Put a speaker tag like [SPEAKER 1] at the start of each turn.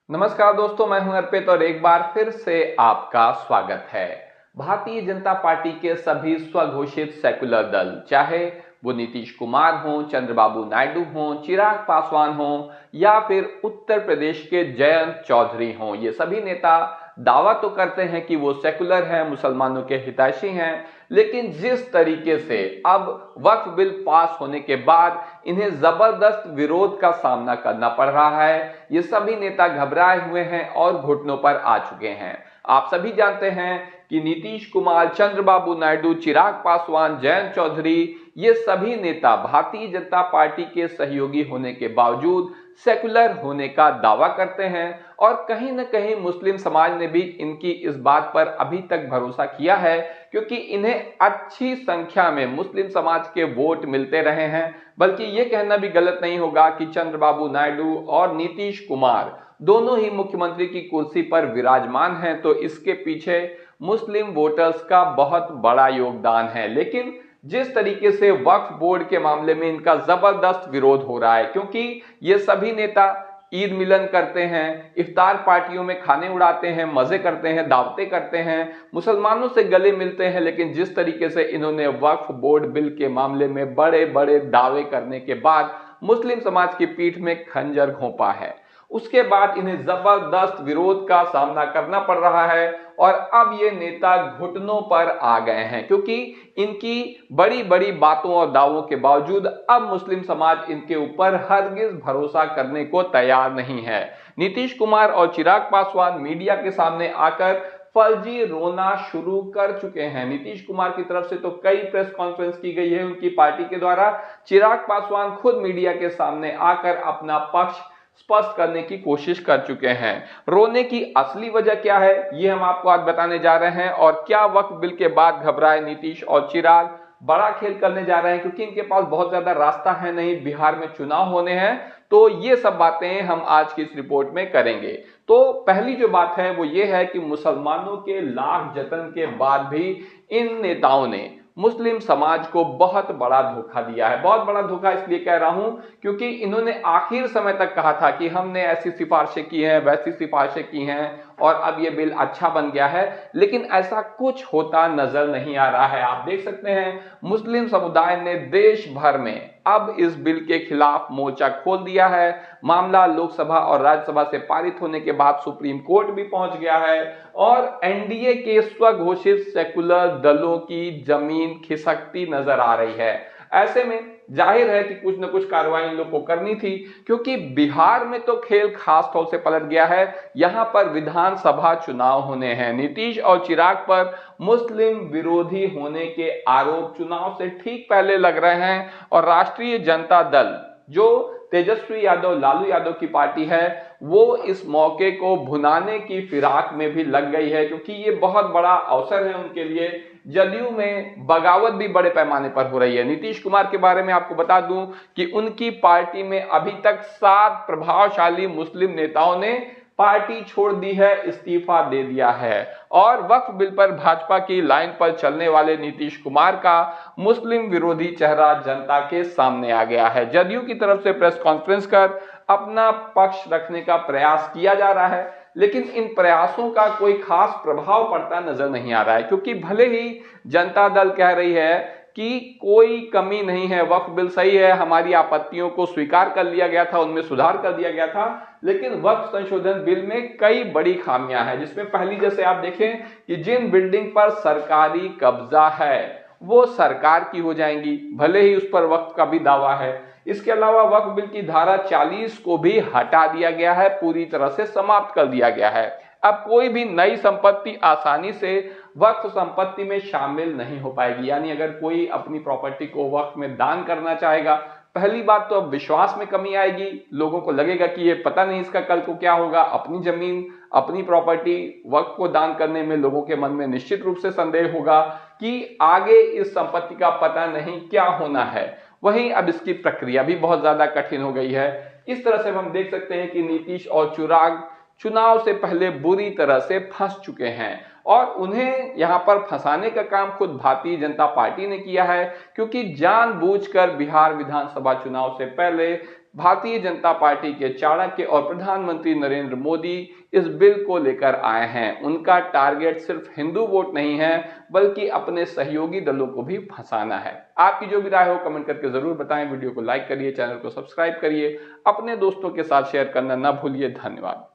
[SPEAKER 1] नमस्कार दोस्तों, मैं हूं अर्पित और एक बार फिर से आपका स्वागत है। भारतीय जनता पार्टी के सभी स्वघोषित सेकुलर दल, चाहे वो नीतीश कुमार हों, चंद्रबाबू नायडू हों, चिराग पासवान हों या फिर उत्तर प्रदेश के जयंत चौधरी हों, ये सभी नेता दावा तो करते हैं कि वो सेकुलर हैं, मुसलमानों के हितैषी हैं, लेकिन जिस तरीके से अब वक्फ बिल पास होने के बाद इन्हें जबरदस्त विरोध का सामना करना पड़ रहा है, ये सभी नेता घबराए हुए हैं और घुटनों पर आ चुके हैं। आप सभी जानते हैं कि नीतीश कुमार, चंद्रबाबू नायडू, चिराग पासवान, जयंत चौधरी, ये सभी नेता भारतीय जनता पार्टी के सहयोगी होने के बावजूद सेकुलर होने का दावा करते हैं और कहीं ना कहीं मुस्लिम समाज ने भी इनकी इस बात पर अभी तक भरोसा किया है, क्योंकि इन्हें अच्छी संख्या में मुस्लिम समाज के वोट मिलते रहे हैं। बल्कि यह कहना भी गलत नहीं होगा कि चंद्रबाबू नायडू और नीतीश कुमार दोनों ही मुख्यमंत्री की कुर्सी पर विराजमान हैं, तो इसके पीछे मुस्लिम वोटर्स का बहुत बड़ा योगदान है। लेकिन जिस तरीके से वक्फ बोर्ड के मामले में इनका जबरदस्त विरोध हो रहा है, क्योंकि ये सभी नेता ईद मिलन करते हैं, इफ्तार पार्टियों में खाने उड़ाते हैं, मजे करते हैं, दावतें करते हैं, मुसलमानों से गले मिलते हैं, लेकिन जिस तरीके से इन्होंने वक्फ बोर्ड बिल के मामले में बड़े बड़े दावे करने के बाद मुस्लिम समाज की पीठ में खंजर घोंपा है, उसके बाद इन्हें जबरदस्त विरोध का सामना करना पड़ रहा है। और अब ये नेता घुटनों पर आ गए हैं, क्योंकि इनकी बड़ी बड़ी बातों और दावों के बावजूद अब मुस्लिम समाज इनके ऊपर हरगिज भरोसा करने को तैयार नहीं है। नीतीश कुमार और चिराग पासवान मीडिया के सामने आकर फर्जी रोना शुरू कर चुके हैं। नीतीश कुमार की तरफ से तो कई प्रेस कॉन्फ्रेंस की गई है उनकी पार्टी के द्वारा। चिराग पासवान खुद मीडिया के सामने आकर अपना पक्ष स्पष्ट करने की कोशिश कर चुके हैं। रोने की असली वजह क्या है, ये हम आपको आज बताने जा रहे हैं। और क्या वक्फ बिल के बाद घबराए नीतीश और चिराग बड़ा खेल करने जा रहे हैं, क्योंकि इनके पास बहुत ज्यादा रास्ता है नहीं, बिहार में चुनाव होने हैं। तो ये सब बातें हम आज की इस रिपोर्ट में करेंगे। तो पहली जो बात है वो ये है कि मुसलमानों के लाख जतन के बाद भी इन नेताओं ने मुस्लिम समाज को बहुत बड़ा धोखा दिया है। बहुत बड़ा धोखा इसलिए कह रहा हूं क्योंकि इन्होंने आखिर समय तक कहा था कि हमने ऐसी सिफारिशें की हैं, वैसी सिफारिशें की हैं और अब ये बिल अच्छा बन गया है, लेकिन ऐसा कुछ होता नजर नहीं आ रहा है। आप देख सकते हैं मुस्लिम समुदाय ने देश भर में अब इस बिल के खिलाफ मोर्चा खोल दिया है। मामला लोकसभा और राज्यसभा से पारित होने के बाद सुप्रीम कोर्ट भी पहुंच गया है और एनडीए के स्वघोषित सेकुलर दलों की जमीन खिसकती नजर आ रही है। ऐसे में जाहिर है कि कुछ न कुछ कार्रवाई इन लोग को करनी थी, क्योंकि बिहार में तो खेल खास तौर से पलट गया है। यहां पर विधानसभा चुनाव होने हैं। नीतीश और चिराग पर मुस्लिम विरोधी होने के आरोप चुनाव से ठीक पहले लग रहे हैं और राष्ट्रीय जनता दल, जो तेजस्वी यादव, लालू यादव की पार्टी है, वो इस मौके को भुनाने की फिराक में भी लग गई है, क्योंकि ये बहुत बड़ा अवसर है उनके लिए। जदयू में बगावत भी बड़े पैमाने पर हो रही है। नीतीश कुमार के बारे में आपको बता दूं कि उनकी पार्टी में अभी तक 7 प्रभावशाली मुस्लिम नेताओं ने पार्टी छोड़ दी है, इस्तीफा दे दिया है। और वक्फ बिल पर भाजपा की लाइन पर चलने वाले नीतीश कुमार का मुस्लिम विरोधी चेहरा जनता के सामने आ गया है। जदयू की तरफ से प्रेस कॉन्फ्रेंस कर अपना पक्ष रखने का प्रयास किया जा रहा है, लेकिन इन प्रयासों का कोई खास प्रभाव पड़ता नजर नहीं आ रहा है, क्योंकि भले ही जनता दल कह रही है कि कोई कमी नहीं है, वक्फ बिल सही है, हमारी आपत्तियों को स्वीकार कर लिया गया था, उनमें सुधार कर दिया गया था, लेकिन वक्फ संशोधन बिल में कई बड़ी खामियां हैं। जिसमें पहली, जैसे आप देखें कि जिन बिल्डिंग पर सरकारी कब्जा है वो सरकार की हो जाएंगी, भले ही उस पर वक्फ का भी दावा है। इसके अलावा वक्फ बिल की धारा 40 को भी हटा दिया गया है, पूरी तरह से समाप्त कर दिया गया है। अब कोई भी नई संपत्ति आसानी से वक्फ संपत्ति में शामिल नहीं हो पाएगी। यानी अगर कोई अपनी प्रॉपर्टी को वक्फ में दान करना चाहेगा, पहली बात तो अब विश्वास में कमी आएगी। लोगों को लगेगा कि ये पता नहीं इसका कल को क्या होगा। अपनी जमीन, अपनी प्रॉपर्टी वक्फ को दान करने में लोगों के मन में निश्चित रूप से संदेह होगा कि आगे इस संपत्ति का पता नहीं क्या होना है। वहीं अब इसकी प्रक्रिया भी बहुत ज्यादा कठिन हो गई है। इस तरह से हम देख सकते हैं कि नीतीश और चिराग चुनाव से पहले बुरी तरह से फंस चुके हैं और उन्हें यहां पर फंसाने का काम खुद भारतीय जनता पार्टी ने किया है, क्योंकि जानबूझकर बिहार विधानसभा चुनाव से पहले भारतीय जनता पार्टी के चाणक्य और प्रधानमंत्री नरेंद्र मोदी इस बिल को लेकर आए हैं। उनका टारगेट सिर्फ हिंदू वोट नहीं है, बल्कि अपने सहयोगी दलों को भी फंसाना है। आपकी जो भी राय हो कमेंट करके जरूर बताएं। वीडियो को लाइक करिए, चैनल को सब्सक्राइब करिए, अपने दोस्तों के साथ शेयर करना ना भूलिए। धन्यवाद।